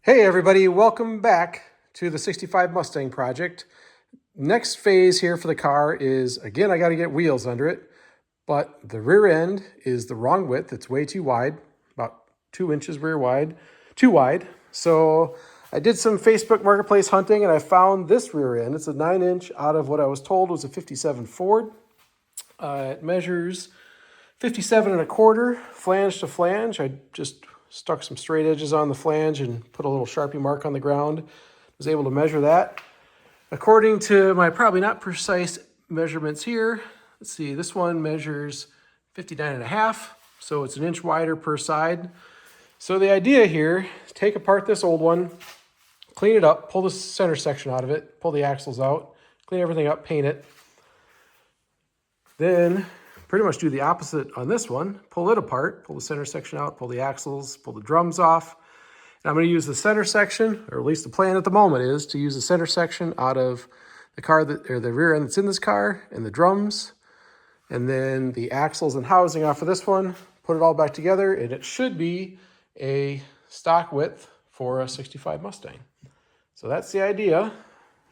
Hey everybody, welcome back to the 65 Mustang project. Next phase here for the car is, again, I got to get wheels under it, but the rear end is the wrong width. It's way too wide, about 2 inches rear wide, too wide. So I did some Facebook Marketplace hunting and I found this rear end. It's a 9-inch out of what I was told was a 57 Ford. It measures 57 1/4 flange to flange. I just stuck some straight edges on the flange and put a little Sharpie mark on the ground. Was able to measure that. According to my probably not precise measurements here, let's see, this one measures 59 1/2, so it's 1 inch wider per side. So the idea here is take apart this old one, clean it up, pull the center section out of it, pull the axles out, clean everything up, paint it. Then pretty much do the opposite on this one. Pull it apart, pull the center section out, pull the axles, pull the drums off. And I'm going to use the center section, or at least the plan at the moment is to use the center section out of the car or the rear end that's in this car, and the drums, and then the axles and housing off of this one, put it all back together, and it should be a stock width for a 65 Mustang. So that's the idea.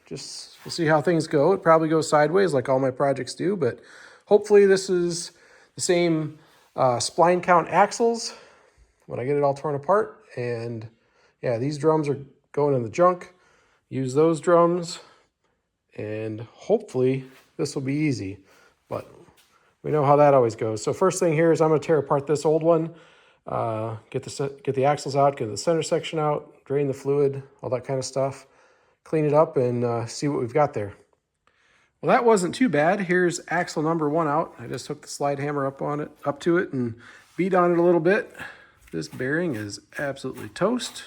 Just we'll see how things go. It probably goes sideways like all my projects do, but hopefully this is the same spline count axles when I get it all torn apart. And yeah, these drums are going in the junk. Use those drums and hopefully this will be easy, but we know how that always goes. So first thing here is I'm going to tear apart this old one, get the axles out, get the center section out, drain the fluid, all that kind of stuff, clean it up and see what we've got there. Well, that wasn't too bad. Here's axle number 1 out. I just hooked the slide hammer up to it and beat on it a little bit. This bearing is absolutely toast,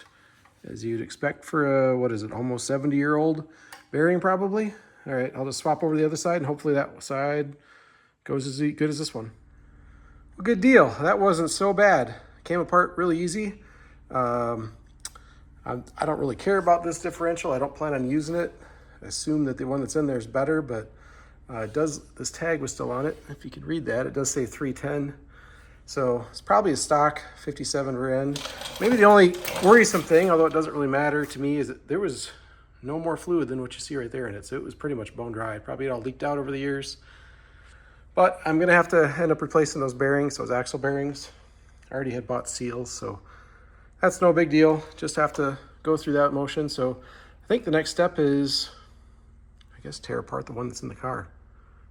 as you'd expect for a, what is it, almost 70-year-old bearing probably. All right, I'll just swap over to the other side and hopefully that side goes as good as this one. Well, good deal. That wasn't so bad. Came apart really easy. I don't really care about this differential. I don't plan on using it. I assume that the one that's in there is better, but this tag was still on it. If you could read that, it does say 310. So it's probably a stock 57 rear end. Maybe the only worrisome thing, although it doesn't really matter to me, is that there was no more fluid than what you see right there in it. So it was pretty much bone dry. Probably it all leaked out over the years. But I'm gonna have to end up replacing those bearings, those axle bearings. I already had bought seals, so that's no big deal. Just have to go through that motion. So I think the next step is, I guess, tear apart the one that's in the car.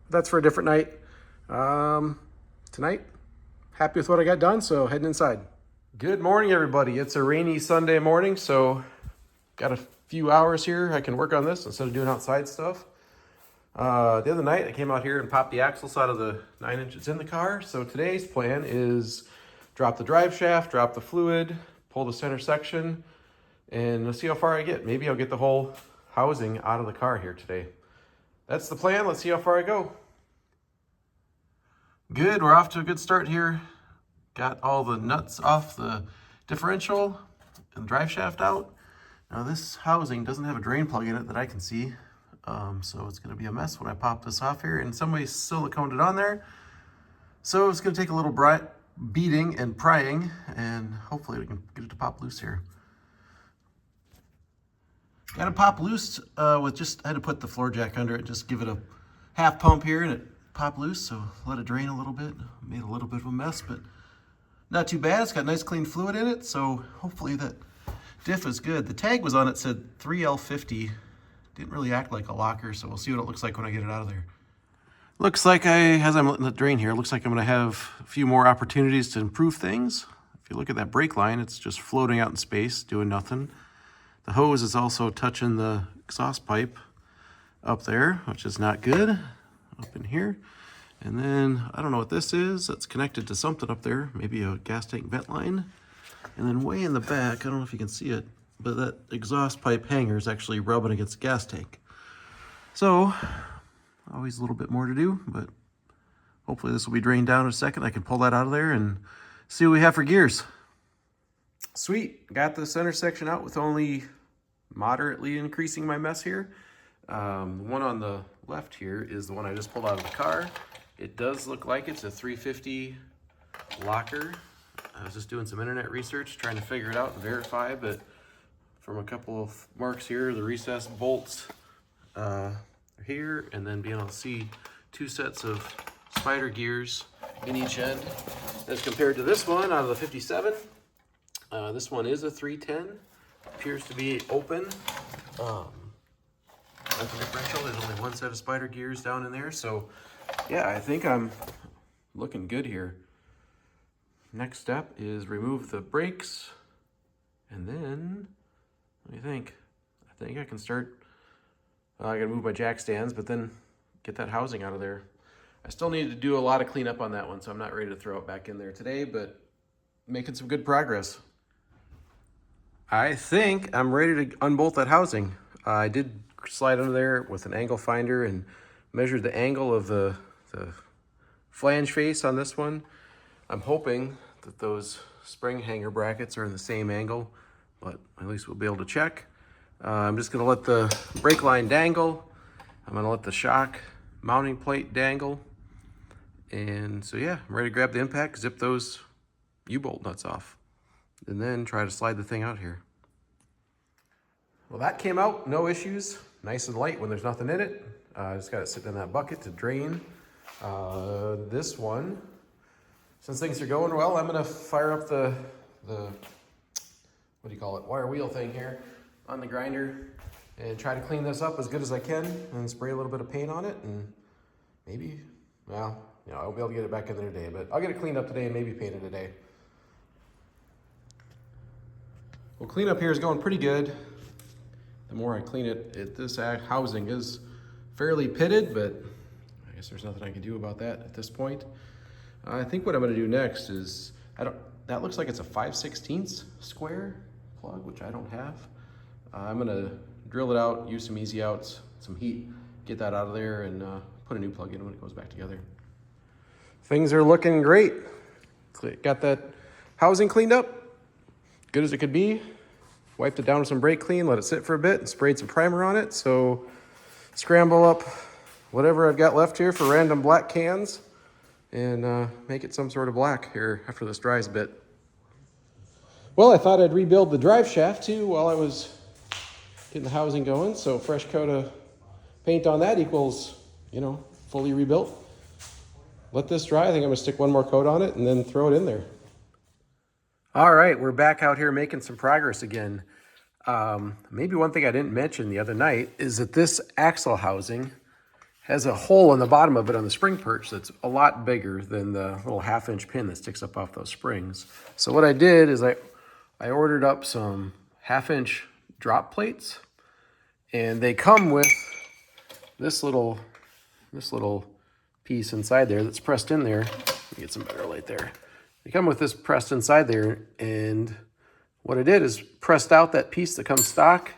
But that's for a different night. Tonight, happy with what I got done, so heading inside. Good morning, everybody. It's a rainy Sunday morning, so got a few hours here. I can work on this instead of doing outside stuff. The other night, I came out here and popped the axles out of the 9 inches in the car. So today's plan is drop the drive shaft, drop the fluid, pull the center section, and let's see how far I get. Maybe I'll get the whole housing out of the car here today. That's the plan. Let's see how far I go. Good, we're off to a good start here. Got all the nuts off the differential and the drive shaft out. Now this housing doesn't have a drain plug in it that I can see. So it's gonna be a mess when I pop this off here. In some ways siliconed it on there. So it's gonna take a little beating and prying, and hopefully we can get it to pop loose here. Got it pop loose with just, I had to put the floor jack under it, just give it a half pump here and it popped loose, so let it drain a little bit. Made a little bit of a mess, but not too bad. It's got nice clean fluid in it, so hopefully that diff is good. The tag was on it, said 3L50. Didn't really act like a locker, so we'll see what it looks like when I get it out of there. Looks like as I'm letting it drain here, it looks like I'm gonna have a few more opportunities to improve things. If you look at that brake line, it's just floating out in space, doing nothing. The hose is also touching the exhaust pipe up there, which is not good, up in here. And then, I don't know what this is. That's connected to something up there, maybe a gas tank vent line. And then way in the back, I don't know if you can see it, but that exhaust pipe hanger is actually rubbing against the gas tank. So, always a little bit more to do, but hopefully this will be drained down in a second. I can pull that out of there and see what we have for gears. Sweet, got the center section out with only moderately increasing my mess here. The one on the left here is the one I just pulled out of the car. It does look like it's a 350 locker. I was just doing some internet research, trying to figure it out and verify, but from a couple of marks here. The recessed bolts here, and then being able to see 2 sets of spider gears in each end. As compared to this one out of the 57, this one is a 310. Appears to be open. That's a differential. There's only 1 set of spider gears down in there. So yeah, I think I'm looking good here. Next step is remove the brakes. And then, what do you think? I think I can start, I gotta move my jack stands, but then get that housing out of there. I still need to do a lot of cleanup on that one, so I'm not ready to throw it back in there today, but making some good progress. I think I'm ready to unbolt that housing. I did slide under there with an angle finder and measured the angle of the flange face on this one. I'm hoping that those spring hanger brackets are in the same angle, but at least we'll be able to check. I'm just gonna let the brake line dangle. I'm gonna let the shock mounting plate dangle. And so yeah, I'm ready to grab the impact, zip those U-bolt nuts off, and then try to slide the thing out here. Well, that came out, no issues. Nice and light when there's nothing in it. Just got it sitting in that bucket to drain. This one, since things are going well, I'm gonna fire up the what do you call it, wire wheel thing here on the grinder and try to clean this up as good as I can and spray a little bit of paint on it, and maybe, well, you know, I'll be able to get it back in there today, but I'll get it cleaned up today and maybe painted today. Well, cleanup here is going pretty good. The more I clean it, this housing is fairly pitted, but I guess there's nothing I can do about that at this point. I think what I'm gonna do next is, that looks like it's a 5/16 square plug, which I don't have. I'm gonna drill it out, use some easy outs, some heat, get that out of there, and put a new plug in when it goes back together. Things are looking great. Got that housing cleaned up, good as it could be. Wiped it down with some brake clean, let it sit for a bit, and sprayed some primer on it. So scramble up whatever I've got left here for random black cans and make it some sort of black here after this dries a bit. Well, I thought I'd rebuild the drive shaft too while I was getting the housing going. So fresh coat of paint on that equals, you know, fully rebuilt. Let this dry. I think I'm gonna stick 1 more coat on it and then throw it in there. All right, we're back out here making some progress again. Maybe one thing I didn't mention the other night is that this axle housing has a hole in the bottom of it on the spring perch that's a lot bigger than the little 1/2-inch pin that sticks up off those springs. So what I did is I ordered up some 1/2-inch drop plates, and they come with this little piece inside there that's pressed in there. Let me get some better light there. They come with this pressed inside there, and what I did is pressed out that piece that comes stock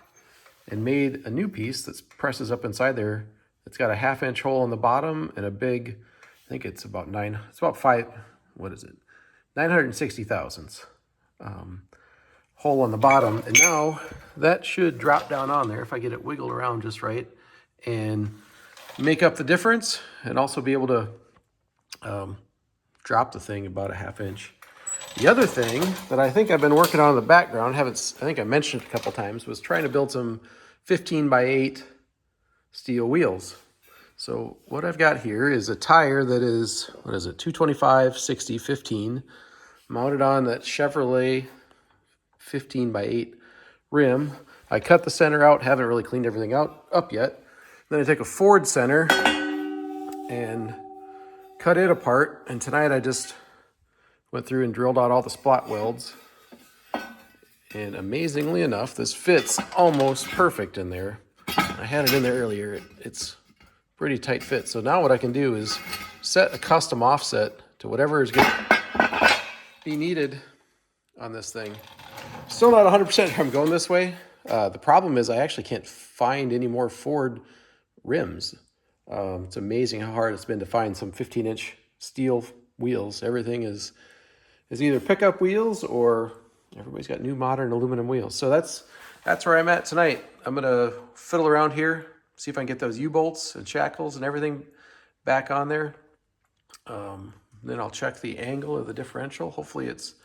and made a new piece that presses up inside there. It's got a 1/2-inch hole in the bottom and a big, I think it's about 960 thousandths hole on the bottom. And now that should drop down on there if I get it wiggled around just right and make up the difference, and also be able to drop the thing about a 1/2 inch. The other thing that I think I've been working on in the background, I think I mentioned it a couple times, was trying to build some 15x8 steel wheels. So what I've got here is a tire that is, 225/60/15, mounted on that Chevrolet 15x8 rim. I cut the center out, haven't really cleaned everything up yet. Then I take a Ford center and cut it apart, and tonight I just went through and drilled out all the spot welds, and amazingly enough, this fits almost perfect in there. I had it in there earlier. It's pretty tight fit. So now what I can do is set a custom offset to whatever is going to be needed on this thing. Still not 100% sure I'm going this way. The problem is I actually can't find any more Ford rims. It's amazing how hard it's been to find some 15-inch steel wheels. Everything is either pickup wheels or everybody's got new modern aluminum wheels. So that's where I'm at tonight. I'm gonna fiddle around here, see if I can get those U-bolts and shackles and everything back on there. Then I'll check the angle of the differential. Hopefully it's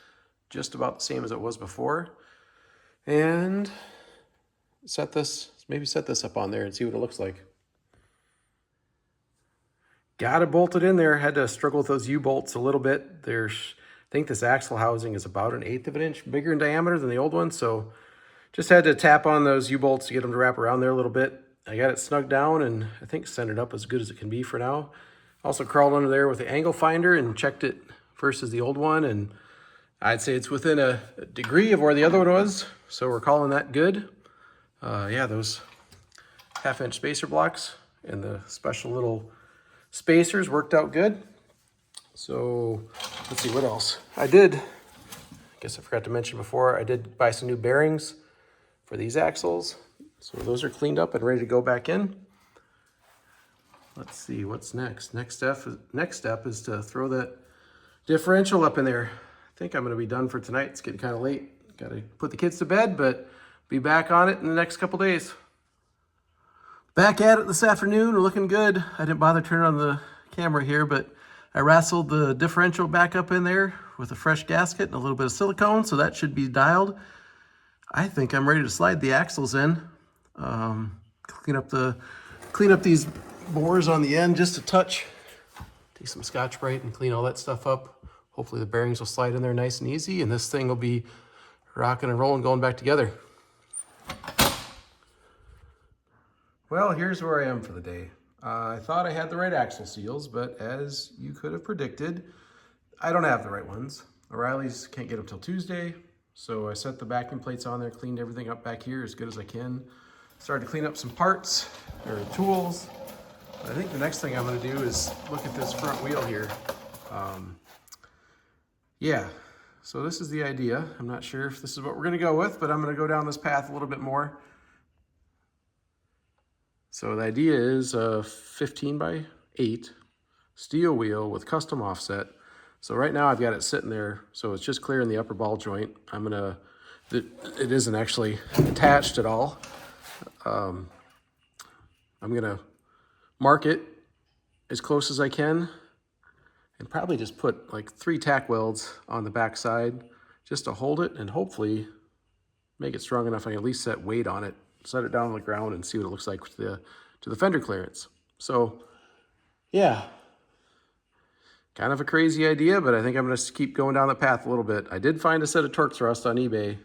just about the same as it was before. And maybe set this up on there and see what it looks like. Got it bolted in there. Had to struggle with those U-bolts a little bit. I think this axle housing is about 1/8 of an inch bigger in diameter than the old one, so just had to tap on those U-bolts to get them to wrap around there a little bit. I got it snugged down and I think centered up as good as it can be for now. Also crawled under there with the angle finder and checked it versus the old one, and I'd say it's within a degree of where the other one was, so we're calling that good. Yeah, those 1/2-inch spacer blocks and the special little spacers worked out good. So let's see what else. I guess I forgot to mention before, I did buy some new bearings for these axles. So those are cleaned up and ready to go back in. Let's see what's next. Next step is to throw that differential up in there. I think I'm going to be done for tonight. It's getting kind of late. Got to put the kids to bed, but be back on it in the next couple days. Back at it this afternoon. We're looking good. I didn't bother turning on the camera here, but I wrestled the differential back up in there with a fresh gasket and a little bit of silicone, so that should be dialed. I think I'm ready to slide the axles in. Clean up these bores on the end just a touch. Take some Scotch-Brite and clean all that stuff up. Hopefully the bearings will slide in there nice and easy, and this thing will be rocking and rolling, going back together. Well, here's where I am for the day. I thought I had the right axle seals, but as you could have predicted, I don't have the right ones. O'Reilly's can't get them till Tuesday, so I set the backing plates on there, cleaned everything up back here as good as I can. Started to clean up some parts or tools. I think the next thing I'm going to do is look at this front wheel here. Yeah, so this is the idea. I'm not sure if this is what we're going to go with, but I'm going to go down this path a little bit more. So the idea is a 15x8 steel wheel with custom offset. So right now I've got it sitting there, so it's just clearing the upper ball joint. It isn't actually attached at all. I'm gonna mark it as close as I can and probably just put like 3 tack welds on the back side just to hold it and hopefully make it strong enough I can at least set weight on it, set it down on the ground and see what it looks like to the fender clearance. So yeah, kind of a crazy idea, but I think I'm gonna keep going down the path a little bit. I did find a set of torque thrust on eBay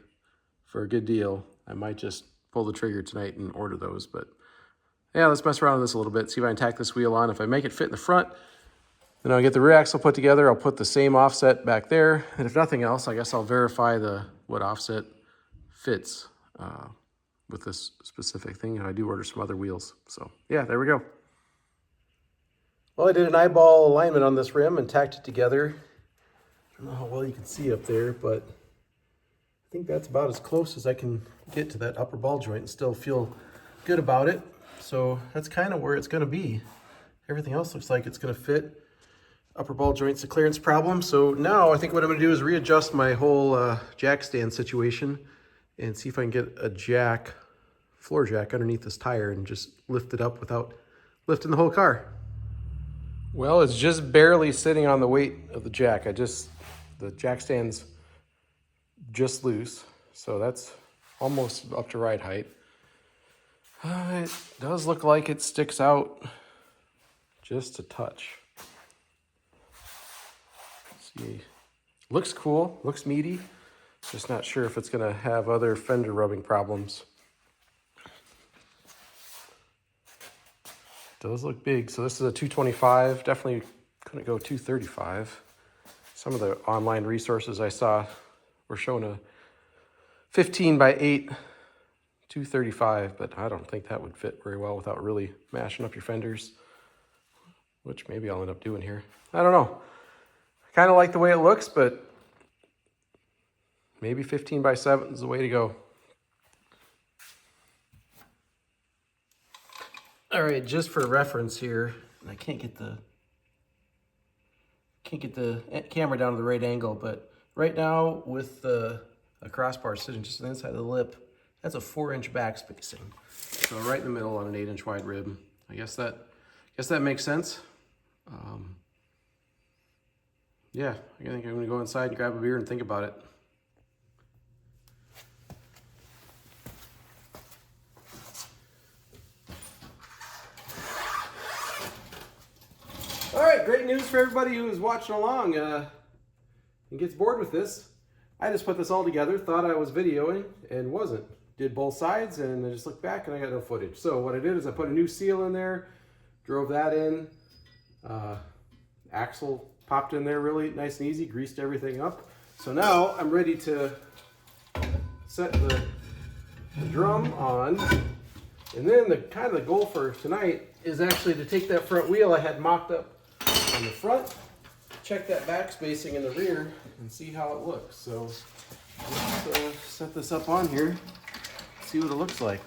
for a good deal. I might just pull the trigger tonight and order those, but yeah, let's mess around with this a little bit, see if I can tack this wheel on. If I make it fit in the front, then I'll get the rear axle put together. I'll put the same offset back there, and if nothing else, I guess I'll verify what offset fits with this specific thing, and I do order some other wheels. So yeah, there we go. Well, I did an eyeball alignment on this rim and tacked it together. I don't know how well you can see up there, but I think that's about as close as I can get to that upper ball joint and still feel good about it. So that's kind of where it's going to be. Everything else looks like it's going to fit. Upper ball joint's a clearance problem. So now I think what I'm going to do is readjust my whole jack stand situation and see if I can get a floor jack underneath this tire and just lift it up without lifting the whole car. Well, it's just barely sitting on the weight of the jack. The jack stand's just loose, so that's almost up to ride height. It does look like it sticks out just a touch. See, looks cool, looks meaty. Just not sure if it's gonna have other fender rubbing problems. Does look big. So this is a 225, definitely couldn't go 235. Some of the online resources I saw were showing a 15x8 235, but I don't think that would fit very well without really mashing up your fenders, which maybe I'll end up doing here. I don't know. I kind of like the way it looks, but maybe 15x7 is the way to go. All right, just for reference here, I can't get the camera down to the right angle, but right now with a crossbar sitting just on the inside of the lip, that's a 4-inch back spacing. So right in the middle on an 8-inch wide rib. I guess that makes sense. Yeah, I think I'm gonna go inside and grab a beer and think about it. great news for everybody who is watching along and gets bored with this. I just put this all together, thought I was videoing, and wasn't. Did both sides, and I just looked back and I got no footage. So what I did is I put a new seal in there, drove that in, axle popped in there really nice and easy, greased everything up. So now I'm ready to set the drum on. And then the goal for tonight is actually to take that front wheel I had mocked up on the front, check that back spacing in the rear, and see how it looks. So let's set this up on here, see what it looks like.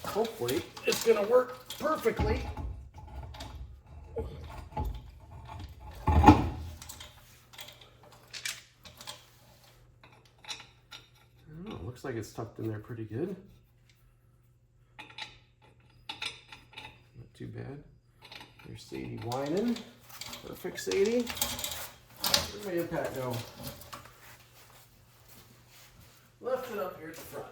Hopefully it's gonna work perfectly. Looks like it's tucked in there pretty good. Not too bad. There's Sadie whining. Perfect, Sadie. Where'd my impact go? Left it up here at the front.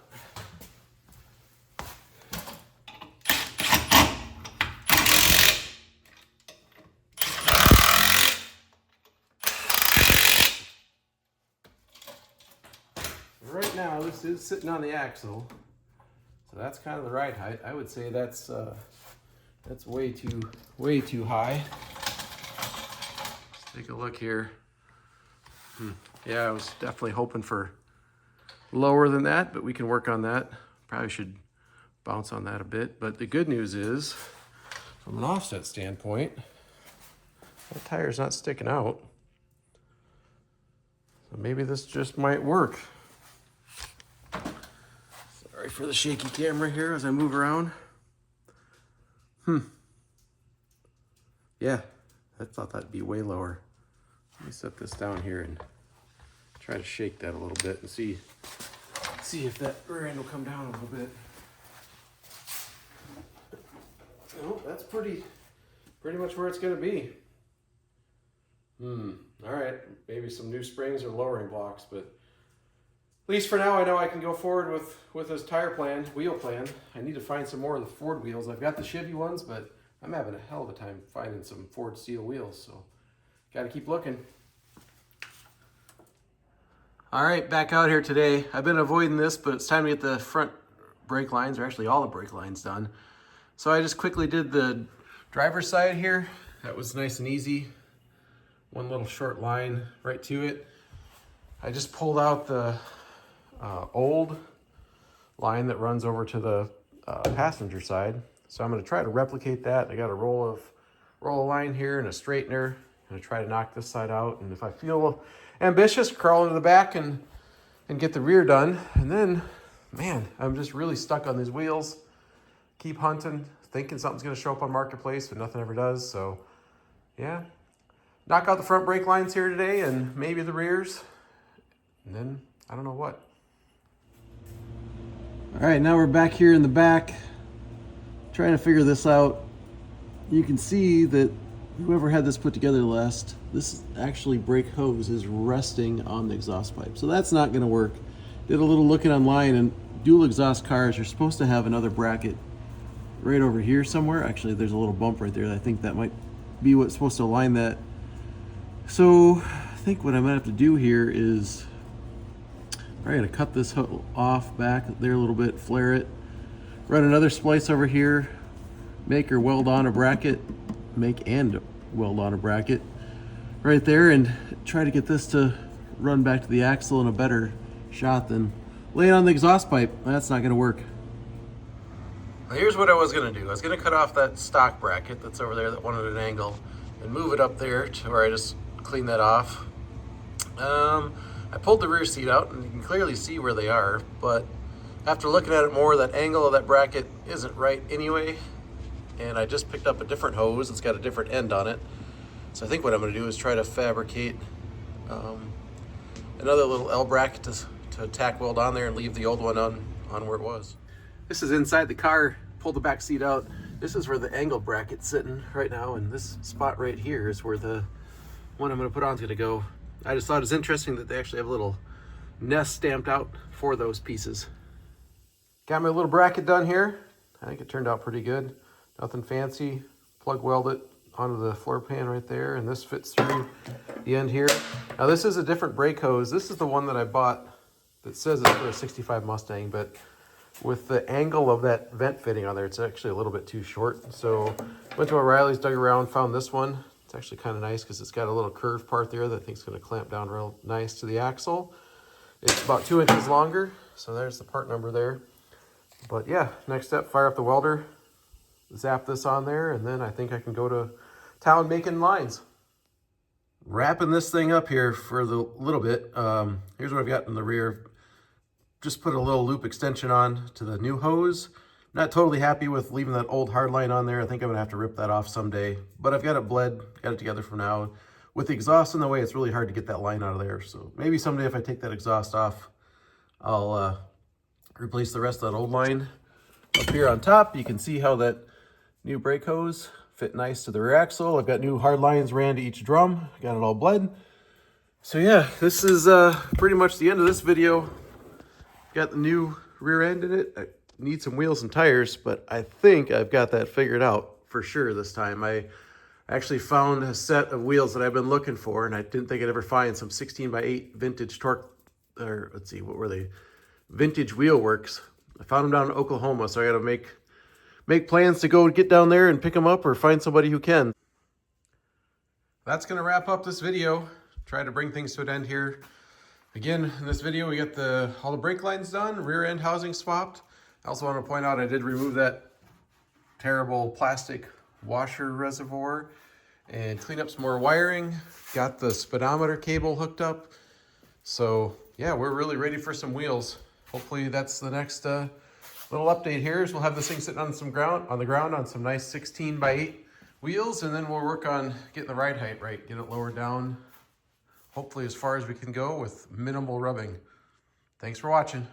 Right now, this is sitting on the axle, so that's kind of the ride height. I would say that's way too high. Let's take a look here. Yeah, I was definitely hoping for lower than that, but we can work on that. Probably should bounce on that a bit. But the good news is, from an offset standpoint, that tire's not sticking out. So maybe this just might work. Sorry for the shaky camera here as I move around. Yeah, I thought that'd be way lower. Let me set this down here and try to shake that a little bit and see if that rear end will come down a little bit. Oh, that's pretty much where it's gonna be. All right, maybe some new springs or lowering blocks, but at least for now, I know I can go forward with this wheel plan. I need to find some more of the Ford wheels. I've got the Chevy ones, but I'm having a hell of a time finding some Ford steel wheels, so got to keep looking. All right, back out here today. I've been avoiding this, but it's time to get the front brake lines, or actually all the brake lines done. So I just quickly did the driver's side here. That was nice and easy. One little short line right to it. I just pulled out the old line that runs over to the passenger side. So I'm going to try to replicate that. I got a roll of line here and a straightener. I'm going to try to knock this side out. And if I feel ambitious, crawl into the back and get the rear done. And then, man, I'm just really stuck on these wheels. Keep hunting, thinking something's going to show up on Marketplace, but nothing ever does. So, yeah. Knock out the front brake lines here today and maybe the rears. And then, I don't know what. All right, now we're back here in the back, trying to figure this out. You can see that whoever had this put together last, this actually brake hose is resting on the exhaust pipe. So that's not gonna work. Did a little looking online, and dual exhaust cars are supposed to have another bracket right over here somewhere. Actually, there's a little bump right there. I think that might be what's supposed to align that. So I think what I'm gonna have to do here is I'm gonna cut this off back there a little bit, flare it, run another splice over here, make or weld on a bracket, make and weld on a bracket right there, and try to get this to run back to the axle in a better shot than laying on the exhaust pipe. That's not gonna work. Well, here's what I was gonna do. I was gonna cut off that stock bracket that's over there that wanted an angle and move it up there to where I just clean that off. I pulled the rear seat out and you can clearly see where they are, but after looking at it more, that angle of that bracket isn't right anyway. And I just picked up a different hose. It's got a different end on it. So I think what I'm gonna do is try to fabricate another little L bracket to tack weld on there and leave the old one on where it was. This is inside the car, pull the back seat out. This is where the angle bracket's sitting right now, and this spot right here is where the one I'm gonna put on is gonna go. I just thought it was interesting that they actually have a little nest stamped out for those pieces. Got my little bracket done here. I think it turned out pretty good. Nothing fancy. Plug weld it, onto the floor pan right there, and this fits through the end here. Now this is a different brake hose. This is the one that I bought that says it's for a 65 Mustang, but with the angle of that vent fitting on there, it's actually a little bit too short. So went to O'Reilly's, dug around, found this one. It's actually kind of nice because it's got a little curved part there that I think is going to clamp down real nice to the axle. It's about 2 inches longer, so there's the part number there. But yeah, next step, fire up the welder, zap this on there, and then I think I can go to town making lines. Wrapping this thing up here for the little bit. Here's what I've got in the rear. Just put a little loop extension on to the new hose. Not totally happy with leaving that old hard line on there. I think I'm gonna have to rip that off someday, but I've got it bled, got it together for now. With the exhaust in the way, it's really hard to get that line out of there. So maybe someday if I take that exhaust off, I'll replace the rest of that old line. Up here on top, you can see how that new brake hose fit nice to the rear axle. I've got new hard lines ran to each drum, got it all bled. So yeah, this is pretty much the end of this video. Got the new rear end in it. I need some wheels and tires, but I think I've got that figured out for sure this time. I actually found a set of wheels that I've been looking for, and I didn't think I'd ever find some 16x8 vintage torque, or let's see, what were they? Vintage wheel works. I found them down in Oklahoma, so I got to make plans to go get down there and pick them up or find somebody who can. That's going to wrap up this video. Try to bring things to an end here. Again, in this video, we got all the brake lines done, rear end housing swapped. I also want to point out I did remove that terrible plastic washer reservoir and clean up some more wiring. Got the speedometer cable hooked up. So yeah, we're really ready for some wheels. Hopefully that's the next little update here. Is we'll have this thing sitting on the ground on some nice 16x8 wheels, and then we'll work on getting the ride height right, get it lowered down, hopefully as far as we can go with minimal rubbing. Thanks for watching.